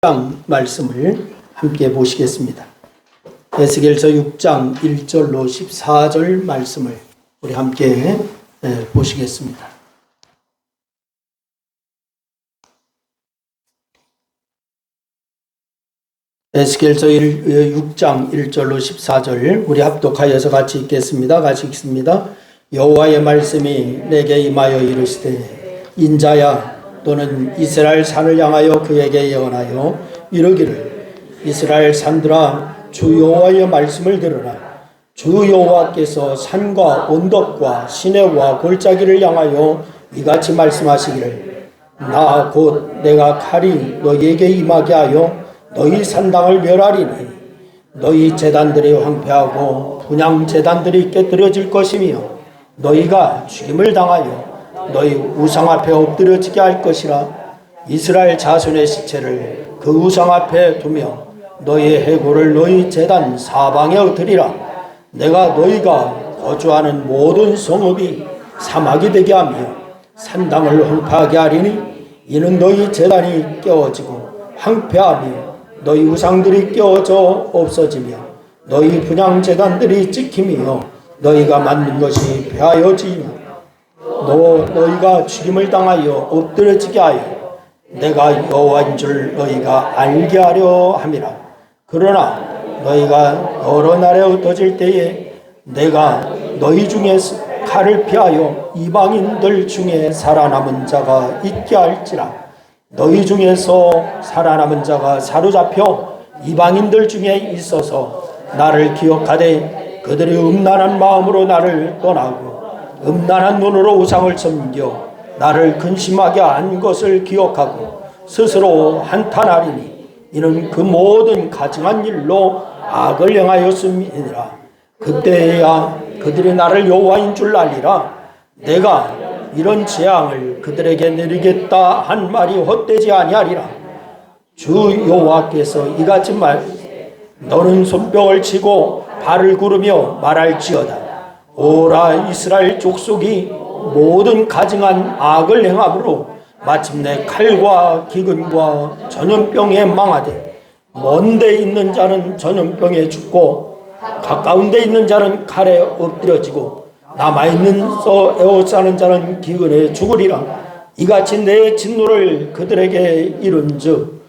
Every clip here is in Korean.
6장 말씀을 함께 보시겠습니다. 에스겔서 6장 1절로 14절 말씀을 우리 함께 보시겠습니다. 에스겔서 6장 1절로 14절 우리 합독하여서 같이 읽겠습니다. 같이 읽습니다. 여호와의 말씀이 내게 임하여 이르시되 인자야 너는 이스라엘 산을 향하여 그에게 예언하여 이르기를 이스라엘 산들아 주 여호와의 말씀을 들으라. 주 여호와께서 산과 언덕과 시내와 골짜기를 향하여 이같이 말씀하시기를 나 곧 내가 칼이 너희에게 임하게 하여 너희 산당을 멸하리니 너희 제단들이 황폐하고 분향 제단들이 깨뜨려질 것이며 너희가 죽임을 당하여 너희 우상 앞에 엎드려지게 할 것이라. 이스라엘 자손의 시체를 그 우상 앞에 두며 너희의 해골을 너희 제단 사방에 드리라. 내가 너희가 거주하는 모든 성읍이 사막이 되게 하며 산당을 황폐하게 하리니 이는 너희 제단이 깨어지고 황폐하며 너희 우상들이 깨어져 없어지며 너희 분향 제단들이 찍히며 너희가 만든 것이 폐하여지며 너희가 죽임을 당하여 엎드려지게 하여 내가 여호와인 줄 너희가 알게 하려 함이라. 그러나 너희가 여러 날에 흩어질 때에 내가 너희 중에 칼을 피하여 이방인들 중에 살아남은 자가 있게 할지라. 너희 중에서 살아남은 자가 사로잡혀 이방인들 중에 있어서 나를 기억하되 그들이 음란한 마음으로 나를 떠나고 음란한 눈으로 우상을 섬겨 나를 근심하게 한 것을 기억하고 스스로 한탄하리니 이는 그 모든 가증한 일로 악을 행하였음이니라. 그때야 그들이 나를 여호와인 줄 알리라. 내가 이런 재앙을 그들에게 내리겠다 한 말이 헛되지 아니하리라. 주 여호와께서 이같이 너는 손뼉을 치고 발을 구르며 말할지어다. 오라 이스라엘 족속이 모든 가증한 악을 행함으로 마침내 칼과 기근과 전염병에 망하되 먼데 있는 자는 전염병에 죽고 가까운 데 있는 자는 칼에 엎드려지고 남아있는 에워싸는 자는 기근에 죽으리라. 이같이 내 진노를 그들에게 이룬즉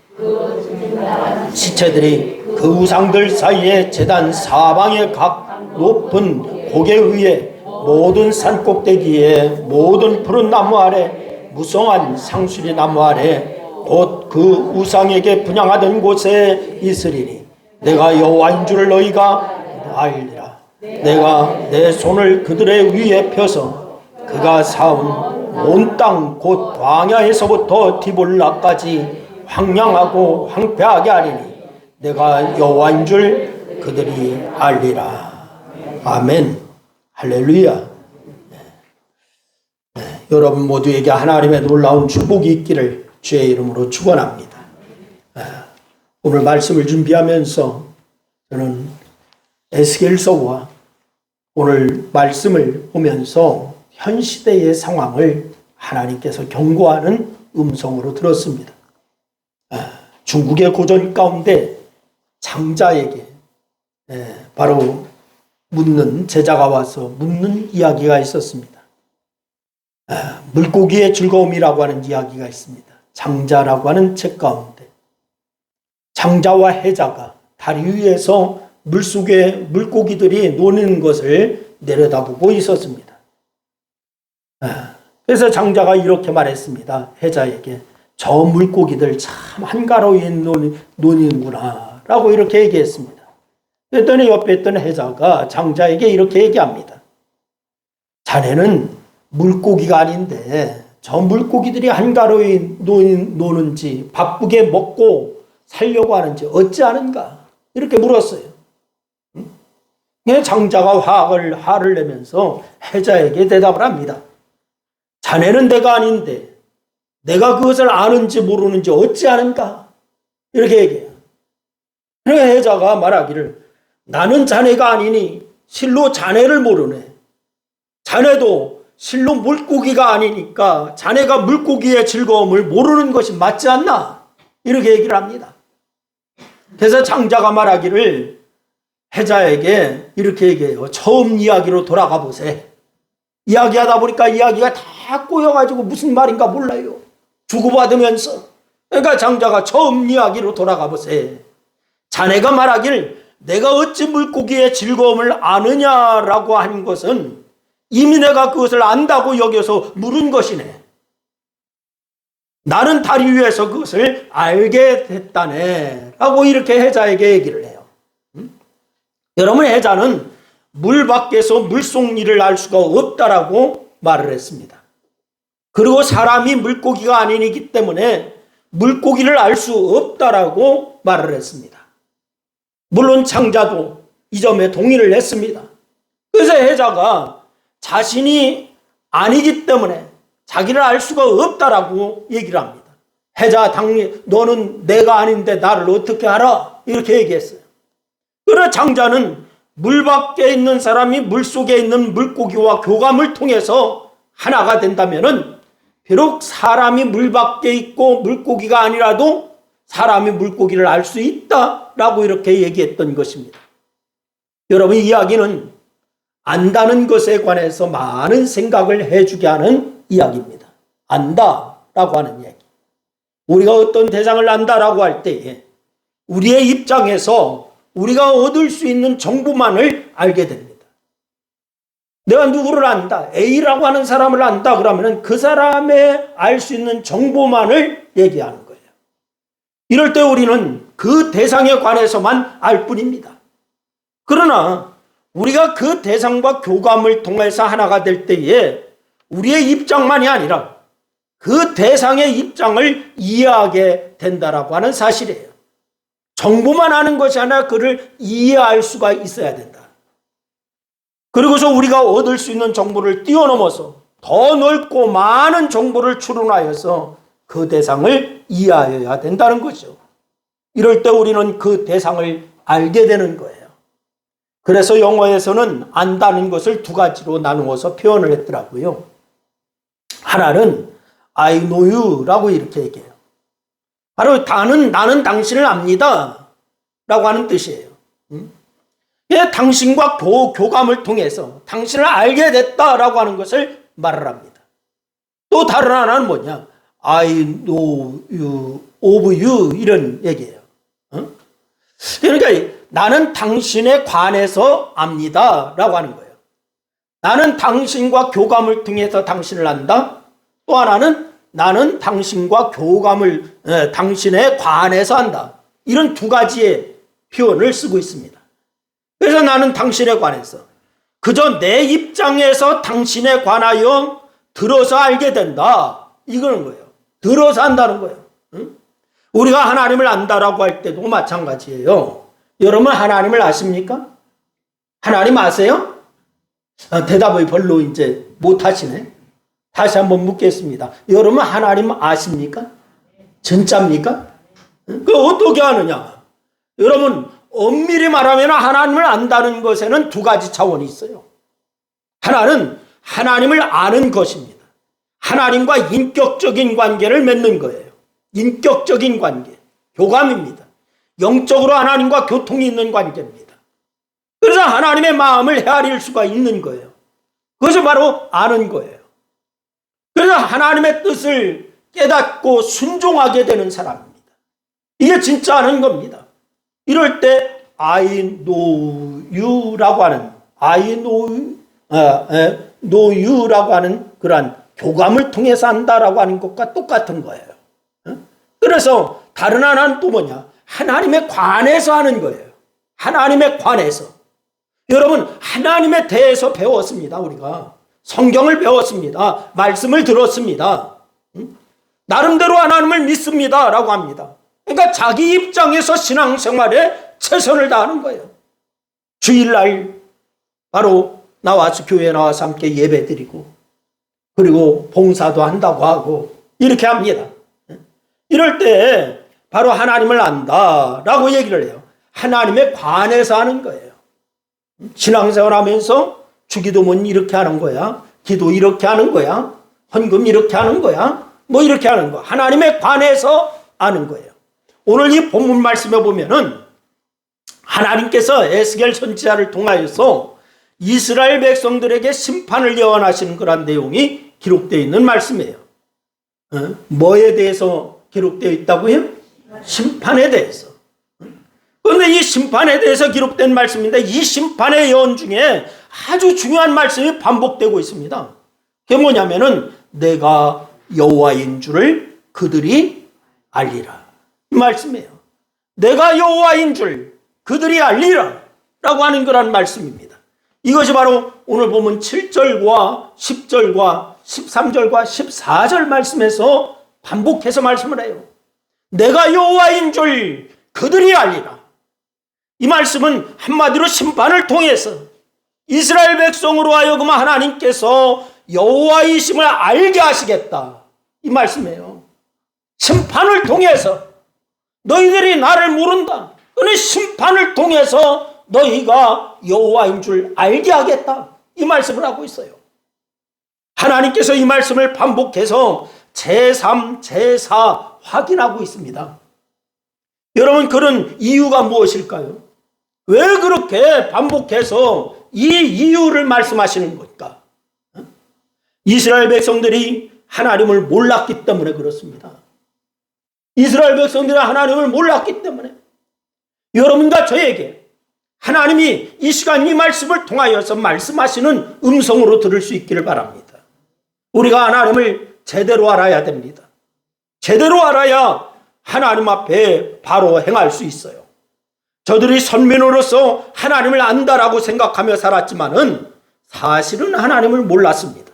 시체들이 그 우상들 사이에 제단 사방의 각 높은 고개 위에 모든 산 꼭대기에 모든 푸른 나무 아래 무성한 상수리 나무 아래 곧 그 우상에게 분향하던 곳에 있으리니 내가 여호와인 줄 너희가 알리라. 내가 내 손을 그들의 위에 펴서 그가 사온 온 땅 곧 광야에서부터 디볼라까지 황량하고 황폐하게 하리니 내가 여호와인 줄 그들이 알리라. 아멘. 할렐루야. 여러분 모두에게 하나님의 놀라운 축복이 있기를 주의 이름으로 축원합니다. 오늘 말씀을 준비하면서 저는 에스겔서와 오늘 말씀을 보면서 현 시대의 상황을 하나님께서 경고하는 음성으로 들었습니다. 중국의 고전 가운데 장자에게 바로 묻는 제자가 와서 묻는 이야기가 있었습니다. 물고기의 즐거움이라고 하는 이야기가 있습니다. 장자라고 하는 책 가운데 장자와 해자가 다리 위에서 물속에 물고기들이 노는 것을 내려다보고 있었습니다. 그래서 장자가 이렇게 말했습니다. 해자에게 저 물고기들 참 한가로이 노는구나 라고 이렇게 얘기했습니다. 그랬더니 옆에 있던 해자가 장자에게 이렇게 얘기합니다. 자네는 물고기가 아닌데 저 물고기들이 한가로이 노는지 바쁘게 먹고 살려고 하는지 어찌 아는가? 이렇게 물었어요. 장자가 화를 내면서 해자에게 대답을 합니다. 자네는 내가 아닌데 내가 그것을 아는지 모르는지 어찌 아는가? 이렇게 얘기해요. 그래서 해자가 말하기를 나는 자네가 아니니 실로 자네를 모르네. 자네도 실로 물고기가 아니니까 자네가 물고기의 즐거움을 모르는 것이 맞지 않나? 이렇게 얘기를 합니다. 그래서 장자가 말하기를 해자에게 이렇게 얘기해요. 처음 이야기로 돌아가 보세요. 이야기하다 보니까 이야기가 다 꼬여가지고 무슨 말인가 몰라요. 주고받으면서. 그러니까 장자가 처음 이야기로 돌아가 보세요. 자네가 말하길 내가 어찌 물고기의 즐거움을 아느냐라고 한 것은 이미 내가 그것을 안다고 여겨서 물은 것이네. 나는 다리 위에서 그것을 알게 됐다네 라고 이렇게 해자에게 얘기를 해요. 여러분, 해자는 물 밖에서 물속 일을 알 수가 없다라고 말을 했습니다. 그리고 사람이 물고기가 아니기 때문에 물고기를 알 수 없다라고 말을 했습니다. 물론 장자도 이 점에 동의를 했습니다. 그래서 해자가 자신이 아니기 때문에 자기를 알 수가 없다라고 얘기를 합니다. 해자, 너는 내가 아닌데 나를 어떻게 알아? 이렇게 얘기했어요. 그러나 장자는 물 밖에 있는 사람이 물 속에 있는 물고기와 교감을 통해서 하나가 된다면은 비록 사람이 물 밖에 있고 물고기가 아니라도 사람이 물고기를 알 수 있다라고 이렇게 얘기했던 것입니다. 여러분, 이야기는 안다는 것에 관해서 많은 생각을 해주게 하는 이야기입니다. 안다라고 하는 이야기. 우리가 어떤 대상을 안다라고 할 때에 우리의 입장에서 우리가 얻을 수 있는 정보만을 알게 됩니다. 내가 누구를 안다, A라고 하는 사람을 안다 그러면 그 사람의 알 수 있는 정보만을 얘기하는 거예요. 이럴 때 우리는 그 대상에 관해서만 알 뿐입니다. 그러나 우리가 그 대상과 교감을 통해서 하나가 될 때에 우리의 입장만이 아니라 그 대상의 입장을 이해하게 된다라고 하는 사실이에요. 정보만 아는 것이 아니라 그를 이해할 수가 있어야 된다. 그리고서 우리가 얻을 수 있는 정보를 뛰어넘어서 더 넓고 많은 정보를 추론하여서 그 대상을 이해하여야 된다는 거죠. 이럴 때 우리는 그 대상을 알게 되는 거예요. 그래서 영어에서는 안다는 것을 두 가지로 나누어서 표현을 했더라고요. 하나는 I know you라고 이렇게 얘기해요. 바로 나는 당신을 압니다 라고 하는 뜻이에요. 당신과 교감을 통해서 당신을 알게 됐다라고 하는 것을 말을 합니다. 또 다른 하나는 뭐냐? I know you, of you 이런 얘기예요. 그러니까 나는 당신에 관해서 압니다 라고 하는 거예요. 나는 당신과 교감을 통해서 당신을 안다. 또 하나는 나는 당신과 당신에 관해서 한다. 이런 두 가지의 표현을 쓰고 있습니다. 그래서 나는 당신에 관해서 그저 내 입장에서 당신에 관하여 들어서 알게 된다. 이거는 거예요. 들어서 안다는 거예요. 우리가 하나님을 안다라고 할 때도 마찬가지예요. 여러분, 하나님을 아십니까? 하나님 아세요? 대답을 별로 이제 못 하시네. 다시 한번 묻겠습니다. 여러분, 하나님 아십니까? 진짜입니까? 그 어떻게 아느냐? 여러분, 엄밀히 말하면 하나님을 안다는 것에는 두 가지 차원이 있어요. 하나는 하나님을 아는 것입니다. 하나님과 인격적인 관계를 맺는 거예요. 인격적인 관계, 교감입니다. 영적으로 하나님과 교통이 있는 관계입니다. 그래서 하나님의 마음을 헤아릴 수가 있는 거예요. 그것이 바로 아는 거예요. 그래서 하나님의 뜻을 깨닫고 순종하게 되는 사람입니다. 이게 진짜 아는 겁니다. 이럴 때 I know you라고 하는 know you라고 하는 그러한 교감을 통해서 안다라고 하는 것과 똑같은 거예요. 그래서 다른 하나는 또 뭐냐? 하나님에 관해서 하는 거예요. 하나님에 관해서. 여러분, 하나님에 대해서 배웠습니다. 우리가 성경을 배웠습니다. 말씀을 들었습니다. 나름대로 하나님을 믿습니다 라고 합니다. 그러니까 자기 입장에서 신앙생활에 최선을 다하는 거예요. 주일날 바로 나와서 교회에 나와서 함께 예배드리고 그리고 봉사도 한다고 하고 이렇게 합니다. 이럴 때 바로 하나님을 안다라고 얘기를 해요. 하나님에 관해서 하는 거예요. 신앙생활 하면서 주기도문 이렇게 하는 거야. 기도 이렇게 하는 거야. 헌금 이렇게 하는 거야. 뭐 이렇게 하는 거. 하나님에 관해서 아는 거예요. 오늘 이 본문 말씀에 보면은 하나님께서 에스겔 선지자를 통하여서 이스라엘 백성들에게 심판을 예언하시는 그런 내용이 기록되어 있는 말씀이에요. 뭐에 대해서 기록되어 있다고요? 심판에 대해서. 그런데 이 심판에 대해서 기록된 말씀인데 이 심판의 예언 중에 아주 중요한 말씀이 반복되고 있습니다. 그게 뭐냐면은 내가 여호와인 줄을 그들이 알리라. 이 말씀이에요. 내가 여호와인 줄 그들이 알리라 라고 하는 그런 말씀입니다. 이것이 바로 오늘 보면 7절과 10절과 13절과 14절 말씀에서 반복해서 말씀을 해요. 내가 여호와인 줄 그들이 알리라. 이 말씀은 한마디로 심판을 통해서 이스라엘 백성으로 하여금 하나님께서 여호와이심을 알게 하시겠다. 이 말씀이에요. 심판을 통해서 너희들이 나를 모른다. 그런데 심판을 통해서 너희가 여호와인 줄 알게 하겠다. 이 말씀을 하고 있어요. 하나님께서 이 말씀을 반복해서 제3, 제4 확인하고 있습니다. 여러분, 그런 이유가 무엇일까요? 왜 그렇게 반복해서 이 이유를 말씀하시는 걸까? 이스라엘 백성들이 하나님을 몰랐기 때문에 그렇습니다. 이스라엘 백성들이 하나님을 몰랐기 때문에 여러분과 저에게 하나님이 이 시간 이 말씀을 통하여서 말씀하시는 음성으로 들을 수 있기를 바랍니다. 우리가 하나님을 제대로 알아야 됩니다. 제대로 알아야 하나님 앞에 바로 행할 수 있어요. 저들이 선민으로서 하나님을 안다라고 생각하며 살았지만은 사실은 하나님을 몰랐습니다.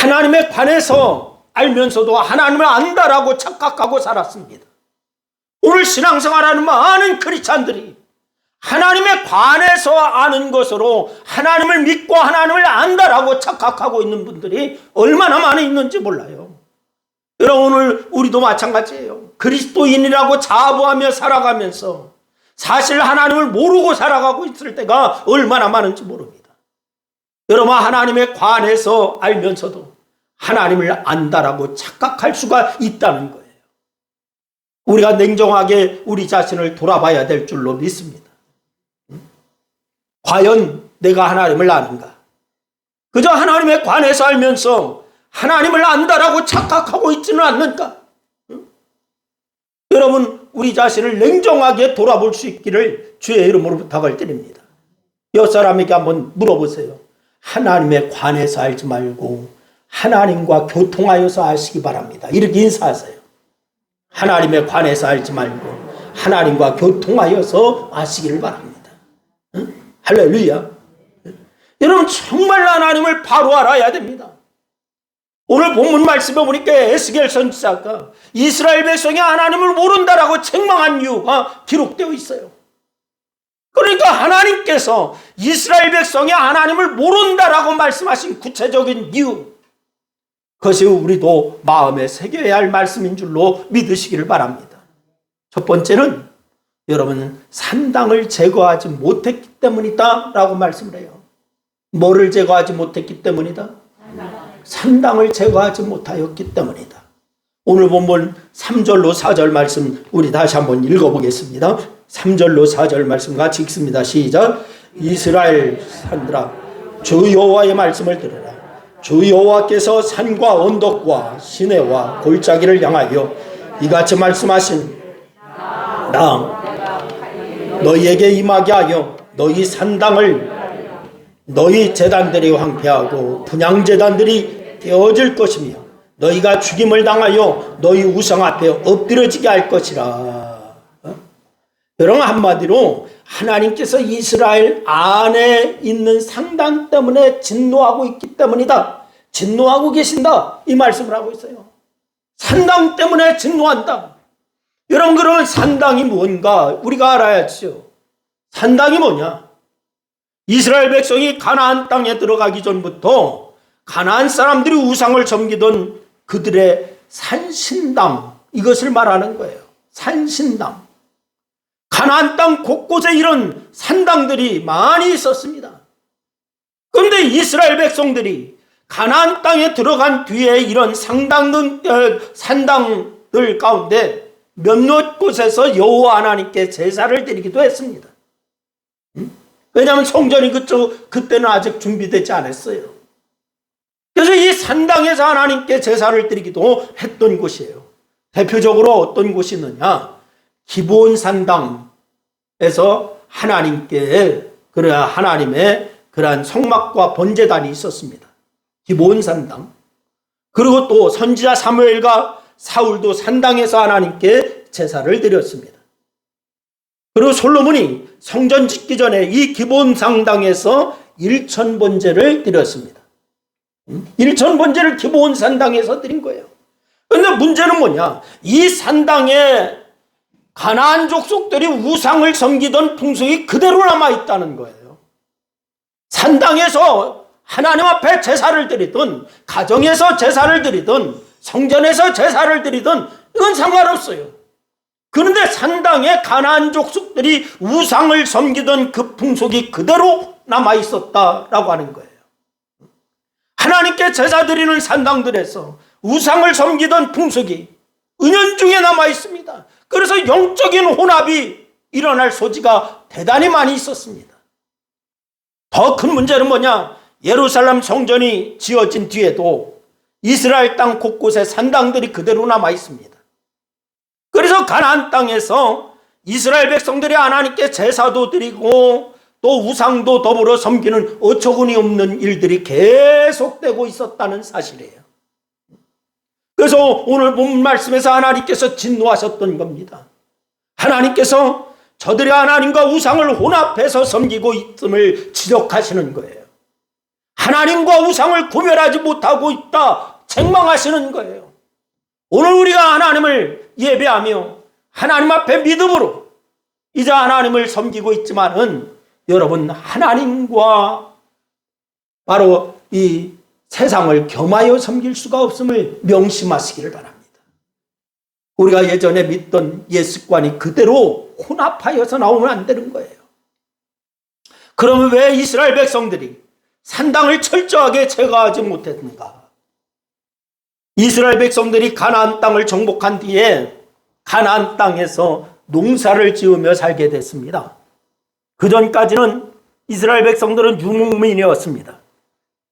하나님에 관해서 알면서도 하나님을 안다라고 착각하고 살았습니다. 오늘 신앙생활하는 많은 크리스찬들이 하나님에 관해서 아는 것으로 하나님을 믿고 하나님을 안다라고 착각하고 있는 분들이 얼마나 많이 있는지 몰라요. 여러분, 오늘 우리도 마찬가지예요. 그리스도인이라고 자부하며 살아가면서 사실 하나님을 모르고 살아가고 있을 때가 얼마나 많은지 모릅니다. 여러분, 하나님에 관해서 알면서도 하나님을 안다라고 착각할 수가 있다는 거예요. 우리가 냉정하게 우리 자신을 돌아봐야 될 줄로 믿습니다. 과연 내가 하나님을 아는가? 그저 하나님에 관해서 알면서 하나님을 안다라고 착각하고 있지는 않는가? 여러분, 우리 자신을 냉정하게 돌아볼 수 있기를 주의 이름으로 부탁을 드립니다. 옆 사람에게 한번 물어보세요. 하나님에 관해서 알지 말고 하나님과 교통하여서 아시기 바랍니다. 이렇게 인사하세요. 하나님에 관해서 알지 말고 하나님과 교통하여서 아시기를 바랍니다. 할렐루야. 여러분, 정말 하나님을 바로 알아야 됩니다. 오늘 본문 말씀에 보니까 에스겔 선지자가 이스라엘 백성이 하나님을 모른다라고 책망한 이유가 기록되어 있어요. 그러니까 하나님께서 이스라엘 백성이 하나님을 모른다라고 말씀하신 구체적인 이유, 그것이 우리도 마음에 새겨야 할 말씀인 줄로 믿으시기를 바랍니다. 첫 번째는 여러분, 산당을 제거하지 못했기 때문이다 라고 말씀을 해요. 뭐를 제거하지 못했기 때문이다? 산당을 제거하지 못하였기 때문이다. 오늘 본문 3절로 4절 말씀 우리 다시 한번 읽어보겠습니다. 3절로 4절 말씀 같이 읽습니다. 시작. 이스라엘 산들아, 주 여호와의 말씀을 들으라. 주 여호와께서 산과 언덕과 시내와 골짜기를 향하여 이같이 말씀하신 나 너희에게 임하게 하여 너희 산당을 너희 제단들이 황폐하고 분향제단들이 깨어질 것이며 너희가 죽임을 당하여 너희 우상 앞에 엎드려지게 할 것이라. 여러분, 한마디로 하나님께서 이스라엘 안에 있는 상당 때문에 진노하고 있기 때문이다. 진노하고 계신다. 이 말씀을 하고 있어요. 산당 때문에 진노한다. 여러분, 그러면 산당이 뭔가 우리가 알아야죠. 산당이 뭐냐? 이스라엘 백성이 가나안 땅에 들어가기 전부터 가나안 사람들이 우상을 섬기던 그들의 산신당, 이것을 말하는 거예요. 산신당. 가나안 땅 곳곳에 이런 산당들이 많이 있었습니다. 그런데 이스라엘 백성들이 가나안 땅에 들어간 뒤에 이런 산당 성전들 가운데 몇몇 곳에서 여호와 하나님께 제사를 드리기도 했습니다. 왜냐하면 성전이 그때는 아직 준비되지 않았어요. 그래서 이 산당에서 하나님께 제사를 드리기도 했던 곳이에요. 대표적으로 어떤 곳이 있느냐? 기브온 산당에서 하나님께 하나님의 그러한 성막과 번제단이 있었습니다. 기브온 산당. 그리고 또 선지자 사무엘과 사울도 산당에서 하나님께 제사를 드렸습니다. 그리고 솔로몬이 성전 짓기 전에 이 기브온 산당에서 일천번제를 드렸습니다. 일천번제를 기브온 산당에서 드린 거예요. 그런데 문제는 뭐냐? 이 산당에 가나안 족속들이 우상을 섬기던 풍속이 그대로 남아있다는 거예요. 산당에서 하나님 앞에 제사를 드리든 가정에서 제사를 드리든 성전에서 제사를 드리든 이건 상관없어요. 그런데 산당에 가나안 족속들이 우상을 섬기던 그 풍속이 그대로 남아있었다라고 하는 거예요. 하나님께 제사 드리는 산당들에서 우상을 섬기던 풍속이 은연중에 남아있습니다. 그래서 영적인 혼합이 일어날 소지가 대단히 많이 있었습니다. 더 큰 문제는 뭐냐? 예루살렘 성전이 지어진 뒤에도 이스라엘 땅 곳곳에 산당들이 그대로 남아있습니다. 그래서 가나안 땅에서 이스라엘 백성들이 하나님께 제사도 드리고 또 우상도 더불어 섬기는 어처구니 없는 일들이 계속되고 있었다는 사실이에요. 그래서 오늘 본 말씀에서 하나님께서 진노하셨던 겁니다. 하나님께서 저들이 하나님과 우상을 혼합해서 섬기고 있음을 지적하시는 거예요. 하나님과 우상을 구별하지 못하고 있다 책망하시는 거예요. 오늘 우리가 하나님을 예배하며 하나님 앞에 믿음으로 이제 하나님을 섬기고 있지만은 여러분 하나님과 바로 이 세상을 겸하여 섬길 수가 없음을 명심하시기를 바랍니다. 우리가 예전에 믿던 예습관이 그대로 혼합하여서 나오면 안 되는 거예요. 그러면 왜 이스라엘 백성들이 산당을 철저하게 제거하지 못했는가? 이스라엘 백성들이 가나안 땅을 정복한 뒤에 가나안 땅에서 농사를 지으며 살게 됐습니다. 그전까지는 이스라엘 백성들은 유목민이었습니다.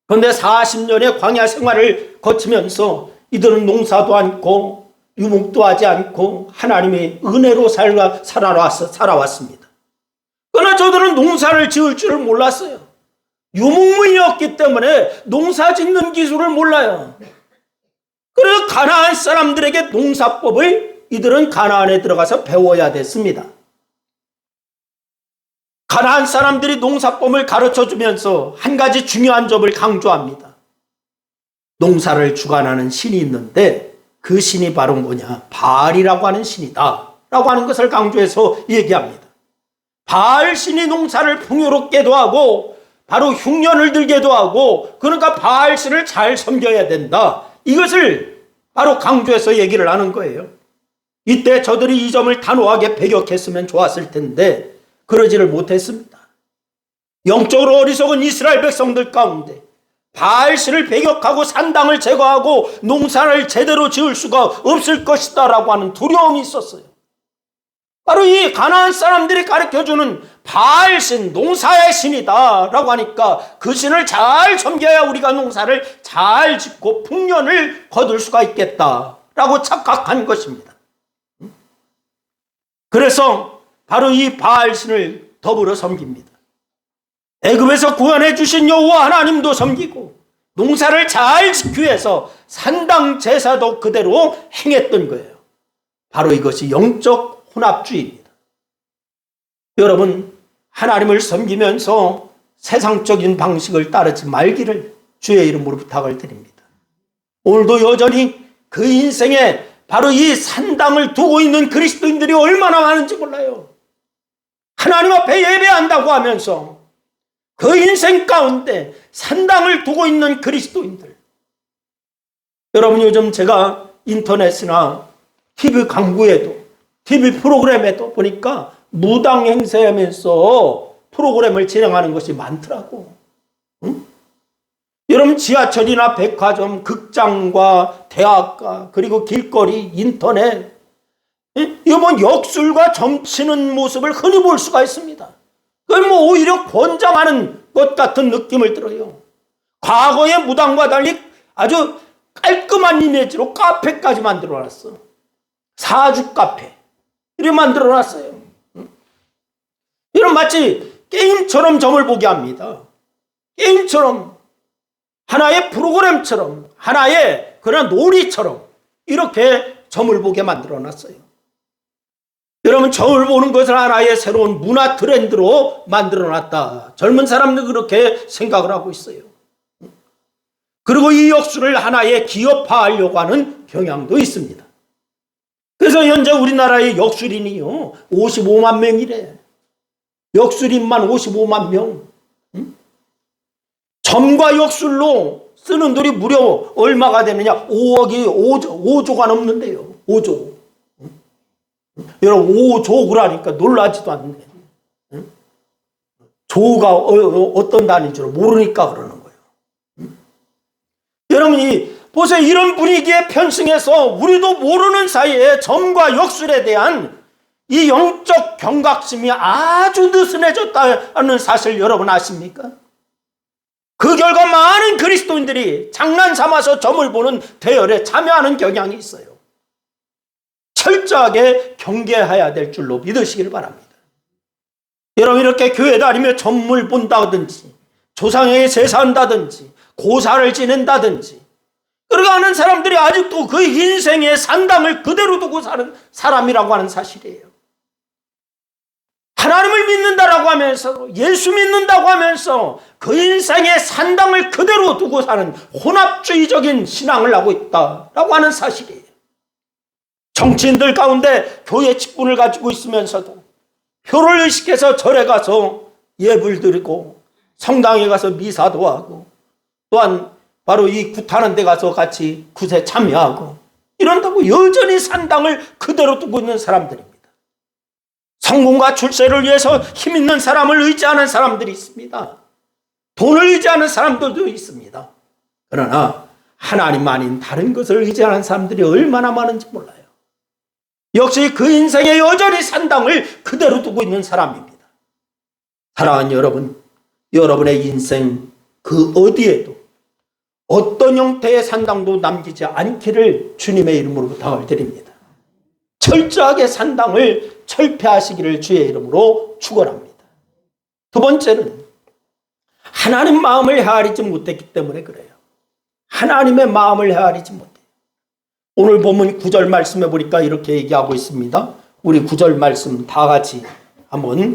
그런데 40년의 광야 생활을 거치면서 이들은 농사도 않고 유목도 하지 않고 하나님의 은혜로 살아왔습니다. 그러나 저들은 농사를 지을 줄을 몰랐어요. 유목민이었기 때문에 농사 짓는 기술을 몰라요. 그래서 가나안 사람들에게 농사법을 이들은 가나안에 들어가서 배워야 됐습니다. 가나안 사람들이 농사법을 가르쳐주면서 한 가지 중요한 점을 강조합니다. 농사를 주관하는 신이 있는데 그 신이 바로 뭐냐? 바알이라고 하는 신이다 라고 하는 것을 강조해서 얘기합니다. 바알 신이 농사를 풍요롭게도 하고 바로 흉년을 들게도 하고 그러니까 바알 신을 잘 섬겨야 된다. 이것을 바로 강조해서 얘기를 하는 거예요. 이때 저들이 이 점을 단호하게 배격했으면 좋았을 텐데 그러지를 못했습니다. 영적으로 어리석은 이스라엘 백성들 가운데 바알신을 배격하고 산당을 제거하고 농사를 제대로 지을 수가 없을 것이다 라고 하는 두려움이 있었어요. 바로 이 가나안 사람들이 가르쳐주는 바알신, 농사의 신이다 라고 하니까 그 신을 잘 섬겨야 우리가 농사를 잘 짓고 풍년을 거둘 수가 있겠다 라고 착각한 것입니다. 그래서 바로 이 바알신을 더불어 섬깁니다. 애굽에서 구원해 주신 여호와 하나님도 섬기고 농사를 잘 짓기 위해서 산당 제사도 그대로 행했던 거예요. 바로 이것이 영적 혼합주의입니다. 여러분 하나님을 섬기면서 세상적인 방식을 따르지 말기를 주의 이름으로 부탁을 드립니다. 오늘도 여전히 그 인생에 바로 이 산당을 두고 있는 그리스도인들이 얼마나 많은지 몰라요. 하나님 앞에 예배한다고 하면서 그 인생 가운데 산당을 두고 있는 그리스도인들. 여러분 요즘 제가 인터넷이나 TV 광고에도 TV 프로그램에도 보니까 무당 행세하면서 프로그램을 진행하는 것이 많더라고. 응? 여러분 지하철이나 백화점, 극장과 대학가 그리고 길거리, 인터넷 이건 역술과 점치는 모습을 흔히 볼 수가 있습니다. 그건 뭐 오히려 권장하는 것 같은 느낌을 들어요. 과거의 무당과 달리 아주 깔끔한 이미지로 카페까지 만들어놨어. 사주 카페 이렇게 만들어놨어요. 이런 마치 게임처럼 점을 보게 합니다. 게임처럼 하나의 프로그램처럼 하나의 그런 놀이처럼 이렇게 점을 보게 만들어놨어요. 여러분 점을 보는 것을 하나의 새로운 문화 트렌드로 만들어놨다. 젊은 사람들 그렇게 생각을 하고 있어요. 그리고 이 역술을 하나의 기업화하려고 하는 경향도 있습니다. 그래서 현재 우리나라의 역술인이요 55만 명이래. 역술인만 55만 명. 점과 역술로 쓰는 돈이 무려 얼마가 되느냐? 5조가 넘는데요. 5조. 여러분 5조 그러니까 놀라지도 않네. 조가 어떤 단위인 줄 모르니까 그러는 거예요. 여러분이 보세요. 이런 분위기에 편승해서 우리도 모르는 사이에 점과 역술에 대한 이 영적 경각심이 아주 느슨해졌다는 사실 여러분 아십니까? 그 결과 많은 그리스도인들이 장난 삼아서 점을 보는 대열에 참여하는 경향이 있어요. 철저하게 경계해야 될 줄로 믿으시길 바랍니다. 여러분 이렇게 교회 다니며 점을 본다든지 조상에게 제사한다든지 고사를 지낸다든지 그러고 하는 사람들이 아직도 그 인생의 산당을 그대로 두고 사는 사람이라고 하는 사실이에요. 하나님을 믿는다라고 하면서 예수 믿는다고 하면서 그 인생의 산당을 그대로 두고 사는 혼합주의적인 신앙을 하고 있다라고 하는 사실이에요. 정치인들 가운데 교회 직분을 가지고 있으면서도 표를 의식해서 절에 가서 예불 드리고 성당에 가서 미사도 하고 또한 바로 이 굿하는 데 가서 같이 굿에 참여하고 이런다고 여전히 산당을 그대로 두고 있는 사람들입니다. 성공과 출세를 위해서 힘 있는 사람을 의지하는 사람들이 있습니다. 돈을 의지하는 사람들도 있습니다. 그러나 하나님 아닌 다른 것을 의지하는 사람들이 얼마나 많은지 몰라요. 역시 그 인생에 여전히 산당을 그대로 두고 있는 사람입니다. 사랑하는 여러분, 여러분의 인생 그 어디에도 어떤 형태의 산당도 남기지 않기를 주님의 이름으로 부탁을 드립니다. 철저하게 산당을 철폐하시기를 주의 이름으로 축원합니다. 두 번째는 하나님 마음을 헤아리지 못했기 때문에 그래요. 하나님의 마음을 헤아리지 못해요. 오늘 본문 9절 말씀해 보니까 이렇게 얘기하고 있습니다. 우리 9절 말씀 다 같이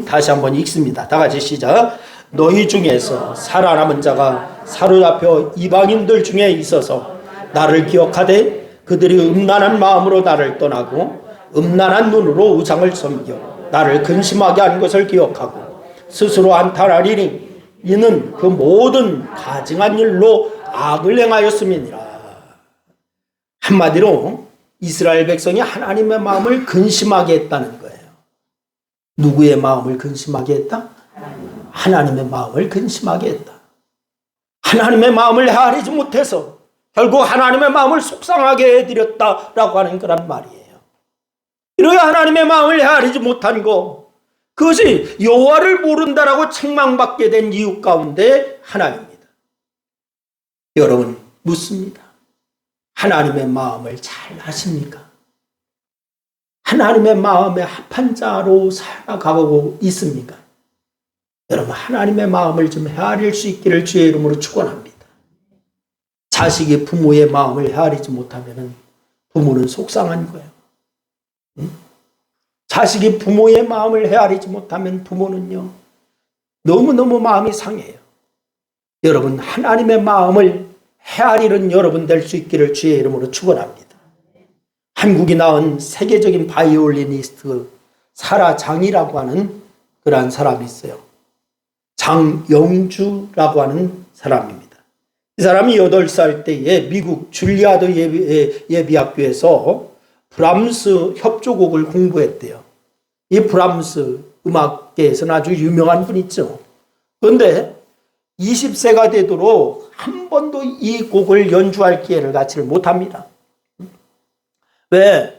다시 한번 읽습니다. 다 같이 시작. 너희 중에서 살아남은 자가 사로잡혀 이방인들 중에 있어서 나를 기억하되 그들이 음란한 마음으로 나를 떠나고 음란한 눈으로 우상을 섬겨 나를 근심하게 한 것을 기억하고 스스로 한탄하리니 이는 그 모든 가증한 일로 악을 행하였음이니라. 한마디로 이스라엘 백성이 하나님의 마음을 근심하게 했다는 거예요. 누구의 마음을 근심하게 했다? 하나님의 마음을 근심하게 했다. 하나님의 마음을 헤아리지 못해서 결국 하나님의 마음을 속상하게 해드렸다라고 하는 그런 말이에요. 이렇게 하나님의 마음을 헤아리지 못한 거, 그것이 여호와를 모른다라고 책망받게 된 이유 가운데 하나입니다. 여러분 묻습니다. 하나님의 마음을 잘 아십니까? 하나님의 마음에 합한 자로 살아가고 있습니까? 여러분 하나님의 마음을 좀 헤아릴 수 있기를 주의 이름으로 축원합니다. 자식이 부모의 마음을 헤아리지 못하면 부모는 속상한 거예요. 자식이 부모의 마음을 헤아리지 못하면 부모는요 너무너무 마음이 상해요. 여러분 하나님의 마음을 헤아리는 여러분 될 수 있기를 주의 이름으로 축원합니다. 한국이 낳은 세계적인 바이올리니스트 사라 장이라고 하는 그러한 사람이 있어요. 장영주라고 하는 사람입니다. 이 사람이 8살 때에 미국 줄리아드 예비학교에서 브람스 협조곡을 공부했대요. 이 브람스 음악계에서는 아주 유명한 분이죠. 그런데 20세가 되도록 한 번도 이 곡을 연주할 기회를 갖지를 못합니다. 왜?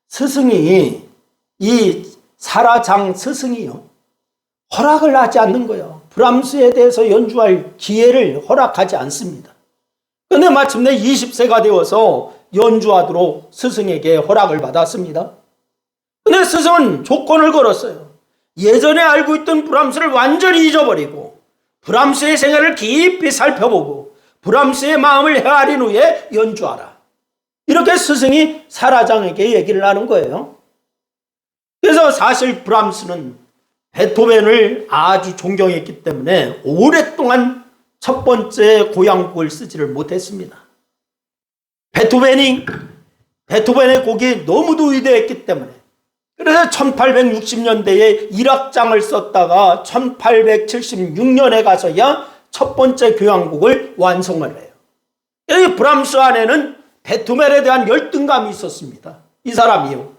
스승이, 이 사라장 스승이요, 허락을 하지 않는 거예요. 브람스에 대해서 연주할 기회를 허락하지 않습니다. 그런데 마침내 20세가 되어서 연주하도록 스승에게 허락을 받았습니다. 그런데 스승은 조건을 걸었어요. 예전에 알고 있던 브람스를 완전히 잊어버리고 브람스의 생애를 깊이 살펴보고 브람스의 마음을 헤아린 후에 연주하라. 이렇게 스승이 사라장에게 얘기를 하는 거예요. 그래서 사실 브람스는 베토벤을 아주 존경했기 때문에 오랫동안 첫 번째 고향곡을 쓰지를 못했습니다. 베토벤의 곡이 너무도 위대했기 때문에, 그래서 1860년대에 1악장을 썼다가 1876년에 가서야 첫 번째 교향곡을 완성을 해요. 이 브람스 안에는 베토벤에 대한 열등감이 있었습니다. 이 사람이요,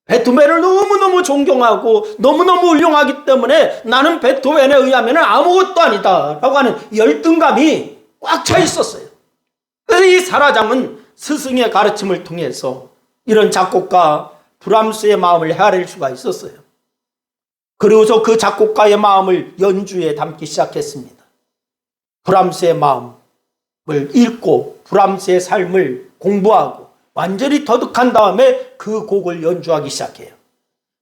베토벤을 너무너무 존경하고 너무너무 훌륭하기 때문에 나는 베토벤에 의하면 아무것도 아니다 라고 하는 열등감이 꽉 차 있었어요. 그래서 이 사라장은 스승의 가르침을 통해서 이런 작곡가 브람스의 마음을 헤아릴 수가 있었어요. 그리고서 그 작곡가의 마음을 연주에 담기 시작했습니다. 브람스의 마음을 읽고 브람스의 삶을 공부하고 완전히 터득한 다음에 그 곡을 연주하기 시작해요.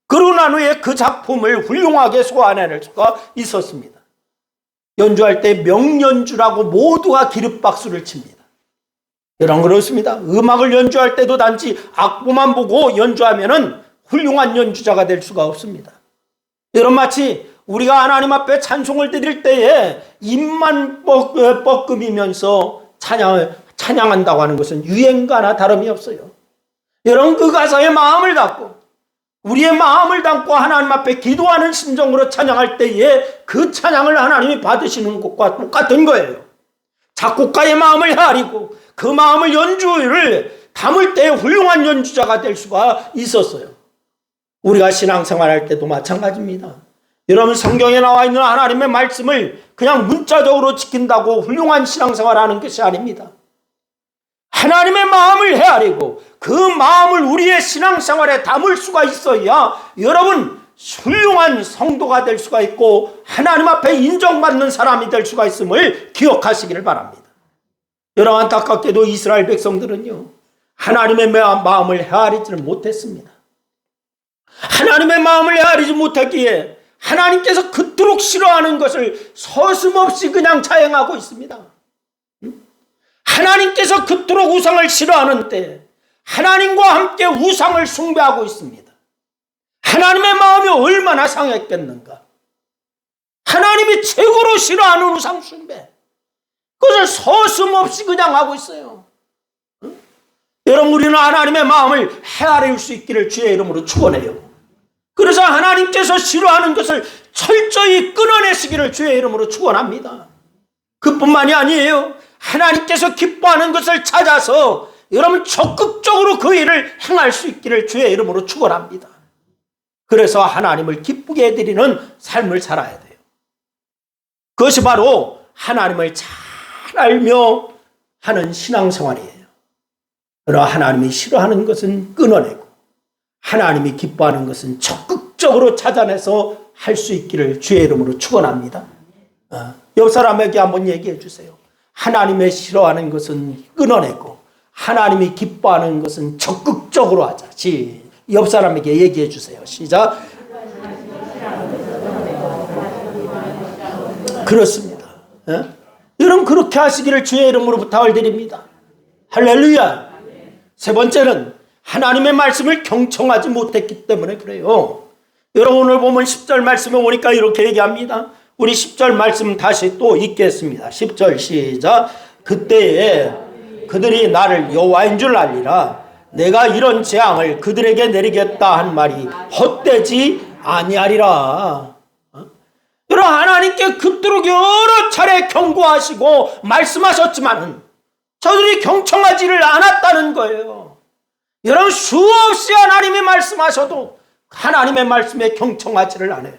그러고 난 후에 그 작품을 훌륭하게 소화해낼 수가 있었습니다. 연주할 때 명연주라고 모두가 기립박수를 칩니다. 여러분, 그렇습니다. 음악을 연주할 때도 단지 악보만 보고 연주하면은 훌륭한 연주자가 될 수가 없습니다. 여러분, 마치 우리가 하나님 앞에 찬송을 드릴 때에 입만 뻐끔이면서 찬양한다고 하는 것은 유행가나 다름이 없어요. 여러분, 그 가사에 마음을 담고 우리의 마음을 담고 하나님 앞에 기도하는 심정으로 찬양할 때에 그 찬양을 하나님이 받으시는 것과 똑같은 거예요. 작곡가의 마음을 헤아리고 그 마음을 연주를 담을 때 훌륭한 연주자가 될 수가 있었어요. 우리가 신앙생활할 때도 마찬가지입니다. 여러분, 성경에 나와 있는 하나님의 말씀을 그냥 문자적으로 지킨다고 훌륭한 신앙생활하는 것이 아닙니다. 하나님의 마음을 헤아리고 그 마음을 우리의 신앙생활에 담을 수가 있어야 여러분 훌륭한 성도가 될 수가 있고 하나님 앞에 인정받는 사람이 될 수가 있음을 기억하시기를 바랍니다. 여러분, 안타깝게도 이스라엘 백성들은요, 하나님의 마음을 헤아리지를 못했습니다. 하나님의 마음을 헤아리지 못했기에 하나님께서 그토록 싫어하는 것을 서슴없이 그냥 자행하고 있습니다. 하나님께서 그토록 우상을 싫어하는데 하나님과 함께 우상을 숭배하고 있습니다. 하나님의 마음이 얼마나 상했겠는가. 하나님이 최고로 싫어하는 우상 숭배, 그것을 서슴없이 그냥 하고 있어요. 여러분, 우리는 하나님의 마음을 헤아릴 수 있기를 주의 이름으로 축원해요. 그래서 하나님께서 싫어하는 것을 철저히 끊어내시기를 주의 이름으로 축원합니다. 그뿐만이 아니에요. 하나님께서 기뻐하는 것을 찾아서 여러분 적극적으로 그 일을 행할 수 있기를 주의 이름으로 축원합니다. 그래서 하나님을 기쁘게 해드리는 삶을 살아야 돼요. 그것이 바로 하나님을 잘 알며 하는 신앙생활이에요. 그러나 하나님이 싫어하는 것은 끊어내고 하나님이 기뻐하는 것은 적극적으로 찾아내서 할 수 있기를 주의 이름으로 축원합니다. 옆 사람에게 한번 얘기해 주세요. 하나님의 싫어하는 것은 끊어내고 하나님이 기뻐하는 것은 적극적으로 하자. 옆 사람에게 얘기해 주세요. 시작. 그렇습니다. 여러분, 그렇게 하시기를 주의 이름으로 부탁을 드립니다. 할렐루야. 세 번째는 하나님의 말씀을 경청하지 못했기 때문에 그래요. 여러분, 오늘 보면 10절 말씀에 오니까 이렇게 얘기합니다. 우리 10절 말씀 다시 또 읽겠습니다. 10절 시작. 그때에 그들이 나를 여호와인 줄 알리라. 내가 이런 재앙을 그들에게 내리겠다 한 말이 헛되지 아니하리라. 여러분, 하나님께 그토록 여러 차례 경고하시고 말씀하셨지만 저들이 경청하지를 않았다는 거예요. 여러분, 수없이 하나님이 말씀하셔도 하나님의 말씀에 경청하지를 않아요.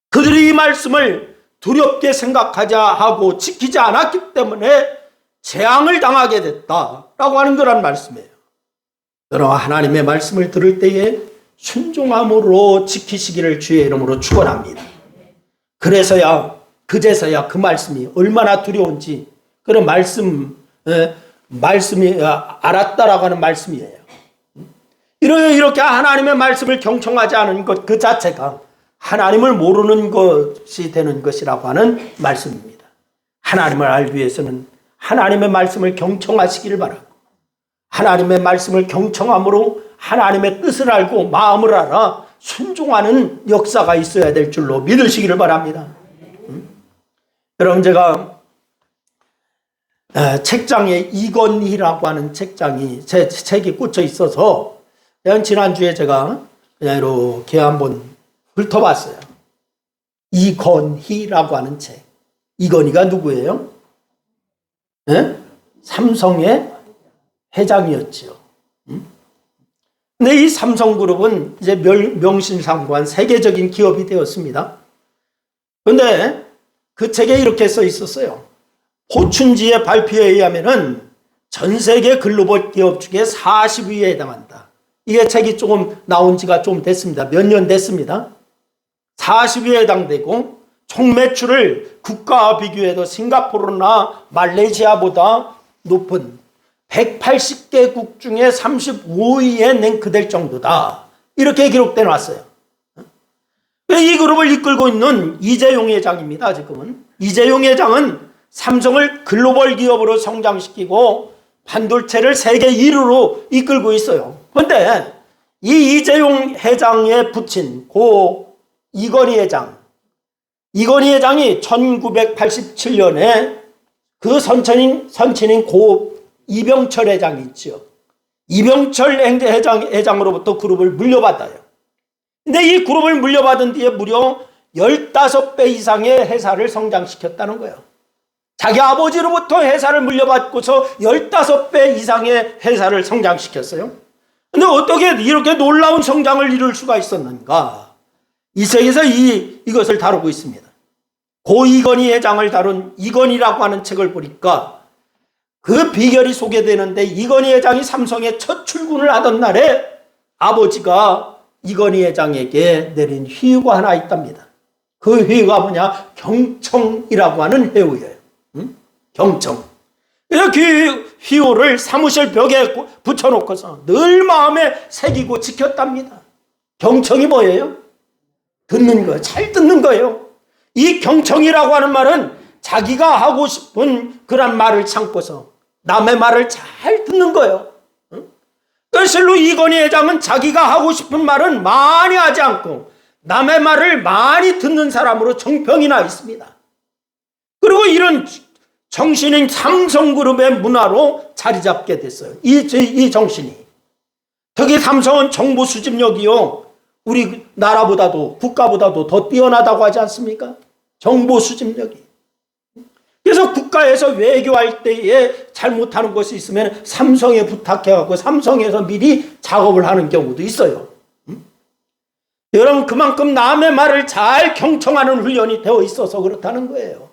그들이 이 말씀을 두렵게 생각하지 하고 지키지 않았기 때문에 재앙을 당하게 됐다라고 하는 거란 말씀이에요. 여러분, 하나님의 말씀을 들을 때에 순종함으로 지키시기를 주의 이름으로 축원합니다. 그제서야 그 말씀이 얼마나 두려운지 그런 말씀이 알았다라고 하는 말씀이에요. 이렇게 하나님의 말씀을 경청하지 않은 것 그 자체가 하나님을 모르는 것이 되는 것이라고 하는 말씀입니다. 하나님을 알기 위해서는 하나님의 말씀을 경청하시기를 바라고, 하나님의 말씀을 경청함으로 하나님의 뜻을 알고 마음을 알아 순종하는 역사가 있어야 될 줄로 믿으시기를 바랍니다. 여러분, 제가 책장에 이건희라고 하는 책장이 제 책이 꽂혀 있어서 지난주에 제가 그냥 이렇게 한번 훑어봤어요. 이건희라고 하는 책. 이건희가 누구예요? 삼성의 회장이었지요. 근데 이 삼성그룹은 이제 명실상부한 세계적인 기업이 되었습니다. 그런데 그 책에 이렇게 써 있었어요. 포춘지의 발표에 의하면은 전 세계 글로벌 기업 중에 40위에 해당한다. 이게 책이 조금 나온 지가 좀 됐습니다. 몇 년 됐습니다. 40위에 해당되고 총 매출을 국가와 비교해도 싱가포르나 말레이시아보다 높은 180개국 중에 35위에 랭크될 정도다. 이렇게 기록돼 놨어요. 이 그룹을 이끌고 있는 이재용 회장입니다. 지금은 이재용 회장은 삼성을 글로벌 기업으로 성장시키고 반도체를 세계 1위로 이끌고 있어요. 그런데 이 이재용 회장에 붙인 고 이건희 회장이 1987년에 그 선친인 고 이병철 회장이 있죠. 이병철 회장으로부터 그룹을 물려받아요. 근데 이 그룹을 물려받은 뒤에 무려 15배 이상의 회사를 성장시켰다는 거예요. 자기 아버지로부터 회사를 물려받고서 15배 이상의 회사를 성장시켰어요. 근데 어떻게 이렇게 놀라운 성장을 이룰 수가 있었는가? 이 책에서 이것을 다루고 있습니다. 고 이건희 회장을 다룬 이건희라고 하는 책을 보니까 그 비결이 소개되는데, 이건희 회장이 삼성에 첫 출근을 하던 날에 아버지가 이건희 회장에게 내린 휘유가 하나 있답니다. 그 휘유가 뭐냐? 경청이라고 하는 회유예요. 경청. 그래서 그 휘유를 사무실 벽에 붙여놓고서 늘 마음에 새기고 지켰답니다. 경청이 뭐예요? 듣는 거예요. 잘 듣는 거예요. 이 경청이라고 하는 말은 자기가 하고 싶은 그런 말을 참고서 남의 말을 잘 듣는 거예요. 실로 이건희 회장은 자기가 하고 싶은 말은 많이 하지 않고 남의 말을 많이 듣는 사람으로 정평이 나 있습니다. 그리고 이런 정신인 삼성그룹의 문화로 자리 잡게 됐어요. 이 정신이. 특히 삼성은 정보 수집력이요, 우리 나라보다도 국가보다도 더 뛰어나다고 하지 않습니까? 정보 수집력이. 그래서 국가에서 외교할 때에 잘못하는 것이 있으면 삼성에 부탁해갖고 삼성에서 미리 작업을 하는 경우도 있어요. 여러분, 그만큼 남의 말을 잘 경청하는 훈련이 되어 있어서 그렇다는 거예요.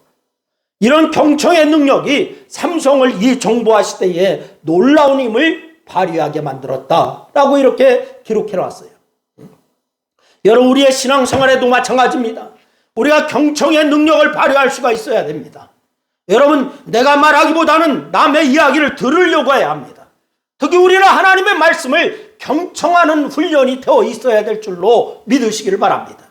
이런 경청의 능력이 삼성을 이 정보화 시대에 놀라운 힘을 발휘하게 만들었다라고 이렇게 기록해놨어요. 여러분, 우리의 신앙생활에도 마찬가지입니다. 우리가 경청의 능력을 발휘할 수가 있어야 됩니다. 여러분, 내가 말하기보다는 남의 이야기를 들으려고 해야 합니다. 특히 우리는 하나님의 말씀을 경청하는 훈련이 되어 있어야 될 줄로 믿으시기를 바랍니다.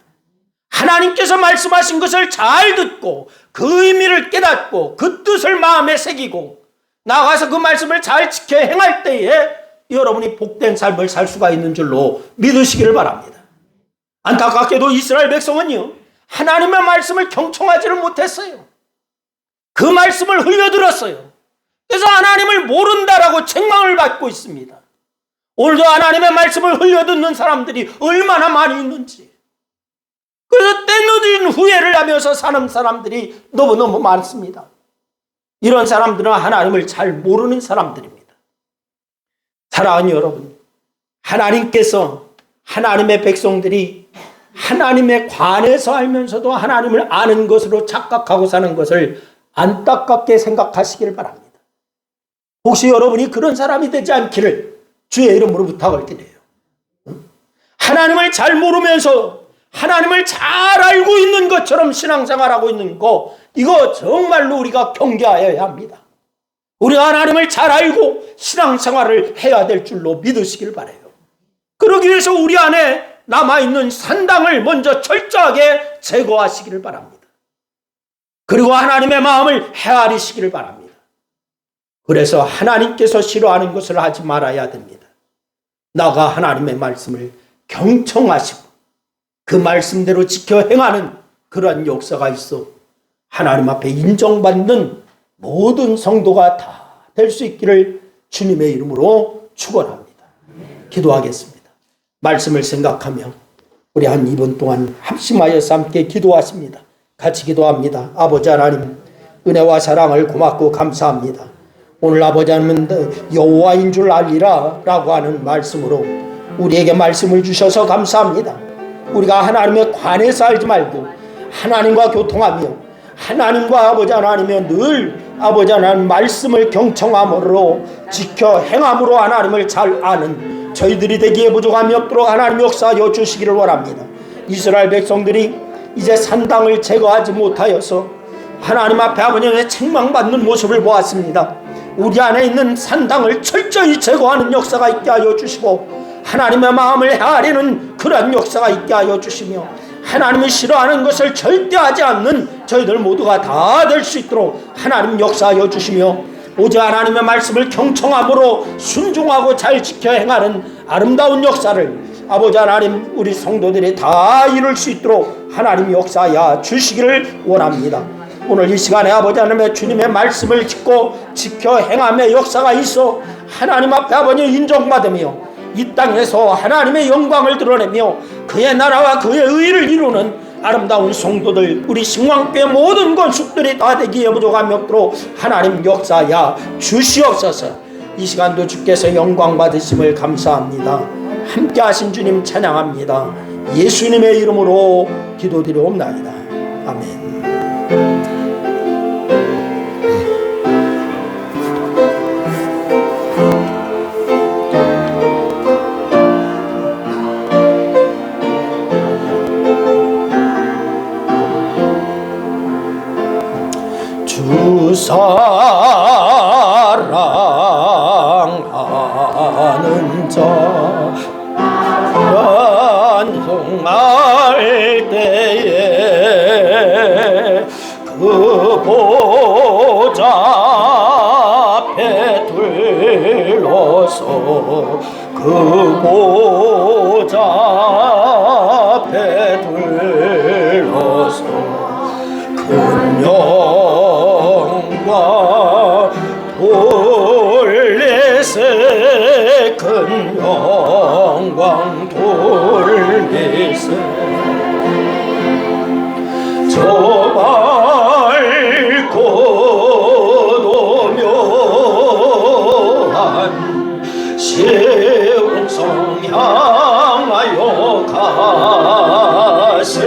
하나님께서 말씀하신 것을 잘 듣고 그 의미를 깨닫고 그 뜻을 마음에 새기고 나가서 그 말씀을 잘 지켜 행할 때에 여러분이 복된 삶을 살 수가 있는 줄로 믿으시기를 바랍니다. 안타깝게도 이스라엘 백성은요, 하나님의 말씀을 경청하지를 못했어요. 그 말씀을 흘려들었어요. 그래서 하나님을 모른다라고 책망을 받고 있습니다. 오늘도 하나님의 말씀을 흘려듣는 사람들이 얼마나 많이 있는지, 그래서 때늦은 후회를 하면서 사는 사람들이 너무너무 많습니다. 이런 사람들은 하나님을 잘 모르는 사람들입니다. 사랑하는 여러분, 하나님께서 하나님의 백성들이 하나님에 관해서 알면서도 하나님을 아는 것으로 착각하고 사는 것을 안타깝게 생각하시길 바랍니다. 혹시 여러분이 그런 사람이 되지 않기를 주의 이름으로 부탁을 드려요. 하나님을 잘 모르면서 하나님을 잘 알고 있는 것처럼 신앙생활하고 있는 거, 이거 정말로 우리가 경계하여야 합니다. 우리가 하나님을 잘 알고 신앙생활을 해야 될 줄로 믿으시길 바라요. 그러기 위해서 우리 안에 남아있는 산당을 먼저 철저하게 제거하시기를 바랍니다. 그리고 하나님의 마음을 헤아리시기를 바랍니다. 그래서 하나님께서 싫어하는 것을 하지 말아야 됩니다. 나가 하나님의 말씀을 경청하시고 그 말씀대로 지켜 행하는 그러한 역사가 있어 하나님 앞에 인정받는 모든 성도가 다 될 수 있기를 주님의 이름으로 축원합니다. 기도하겠습니다. 말씀을 생각하며 우리 한 2분 동안 합심하여서 함께 기도하십니다. 같이 기도합니다. 아버지 하나님, 은혜와 사랑을 고맙고 감사합니다. 오늘 아버지 하나님은 여호와인 줄 알리라 라고 하는 말씀으로 우리에게 말씀을 주셔서 감사합니다. 우리가 하나님의 관에서 알지 말고 하나님과 교통하며 하나님과 아버지 하나님의 늘 아버지 하나님 말씀을 경청함으로 지켜 행함으로 하나님을 잘 아는 저희들이 되기에 부족함이 없도록 하나님 역사하여 주시기를 원합니다. 이스라엘 백성들이 이제 산당을 제거하지 못하여서 하나님 앞에 아버지의 책망받는 모습을 보았습니다. 우리 안에 있는 산당을 철저히 제거하는 역사가 있게 하여 주시고 하나님의 마음을 헤아리는 그러한 역사가 있게 하여 주시며 하나님이 싫어하는 것을 절대 하지 않는 저희들 모두가 다 될 수 있도록 하나님 역사하여 주시며 오직 하나님의 말씀을 경청함으로 순종하고 잘 지켜 행하는 아름다운 역사를 아버지 하나님 우리 성도들이 다 이룰 수 있도록 하나님 역사하여 주시기를 원합니다. 오늘 이 시간에 아버지 하나님의 주님의 말씀을 짓고 지켜 행함의 역사가 있어 하나님 앞에 아버지 인정받으며 이 땅에서 하나님의 영광을 드러내며 그의 나라와 그의 의를 이루는 아름다운 성도들 우리 신광교회 모든 건축들이 다 되기에 부족함이 없도록 하나님 역사하여 주시옵소서. 이 시간도 주께서 영광 받으심을 감사합니다. 함께 하신 주님 찬양합니다. 예수님의 이름으로 기도드리옵나이다. 아멘. 주 사랑하는 자 찬송할 때에 그 보좌 앞에 둘러서 그 보좌 앞에 둘러서 큰 영광 돌리세 큰 영광 돌리세 저 밝고 노묘한 시온 성 향하여 가세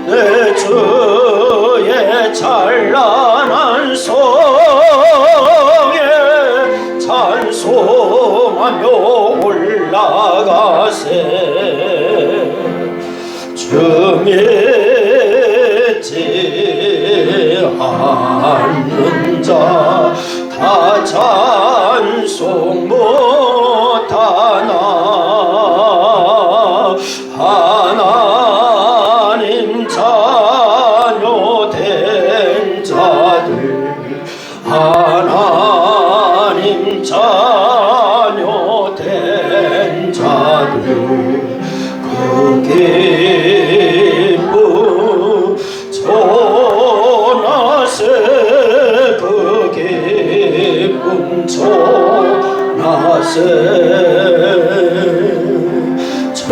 내 주의 찬란한 성에 찬송하며 올라가세 주 믿지 않는 자 다 찬송 못하나 하나님 자녀 된 자들 하나님 자녀 된 자들 그 기쁨 전하세 그 기쁨 전하세 저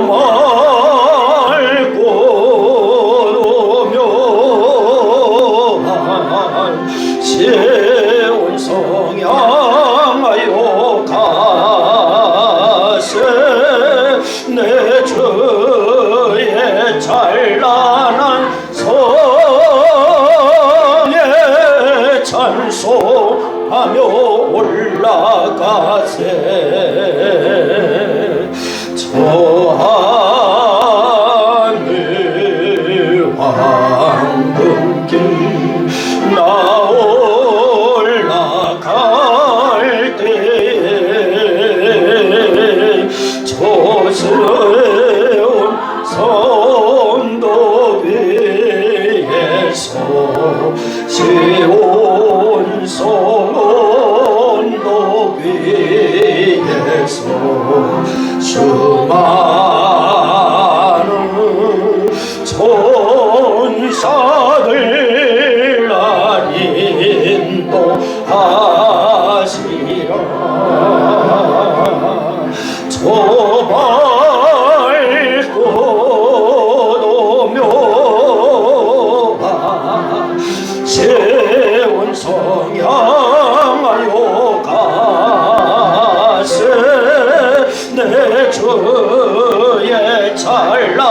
맑고 노묘한 시온 성 향하여 가세 내 주의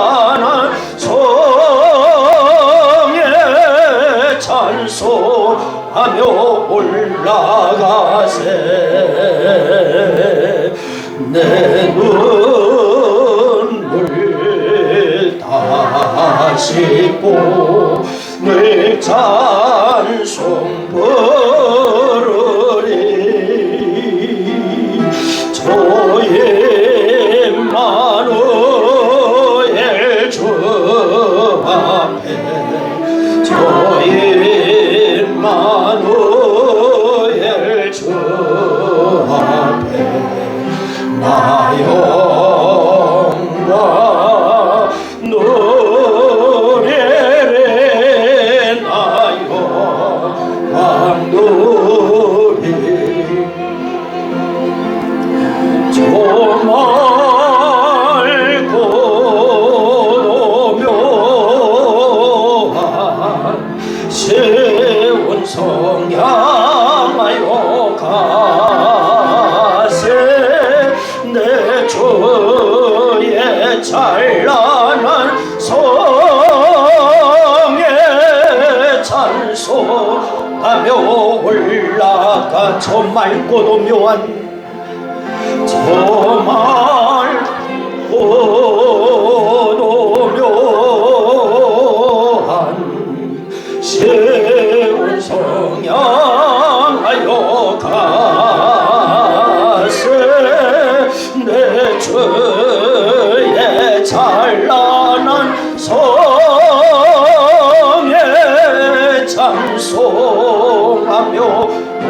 찬란한 성에 찬송하며 올라가세. 내 눈물 다 씻고 늘 찬송 부르리. 저의 만우엘 주 앞에 저의 만우엘 주 앞에 나 영광 노래를 나 영광 노래. 저 맑고 노묘한 세운 성 향하여 가세. 내 주의 찬란한 성에 찬송하며 올라가. 저 맑고도 묘한 저 맑고도 묘한 세운 성 향하여 가세. 내 주의 찬란한 성에 찬송하며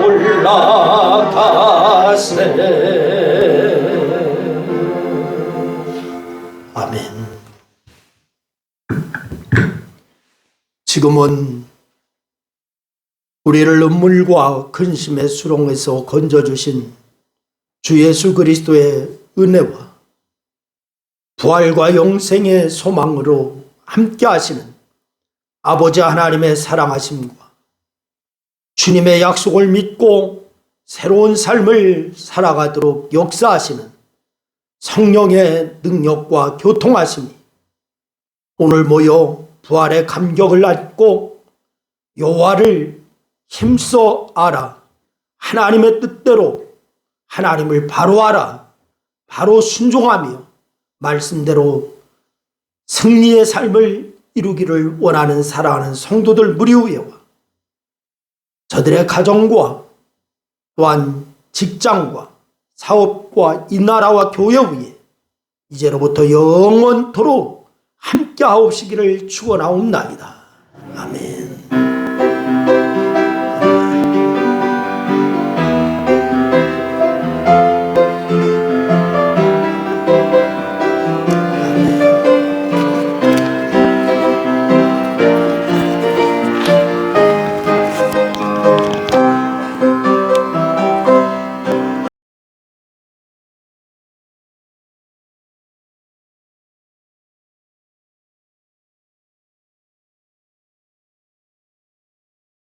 올라가세. 아멘. 지금은 우리를 눈물과 근심의 수렁에서 건져주신 주 예수 그리스도의 은혜와 부활과 영생의 소망으로 함께 하시는 아버지 하나님의 사랑하심과 주님의 약속을 믿고 새로운 삶을 살아가도록 역사하시는 성령의 능력과 교통하심이 오늘 모여 부활의 감격을 안고 여호와를 힘써 알아, 하나님의 뜻대로 하나님을 바로 알아, 바로 순종하며 말씀대로 승리의 삶을 이루기를 원하는 사랑하는 성도들 무리 위에와 저들의 가정과 또한 직장과 사업과 이 나라와 교회 위에 이제로부터 영원토록 함께 하옵시기를 축원하옵나이다. 아멘.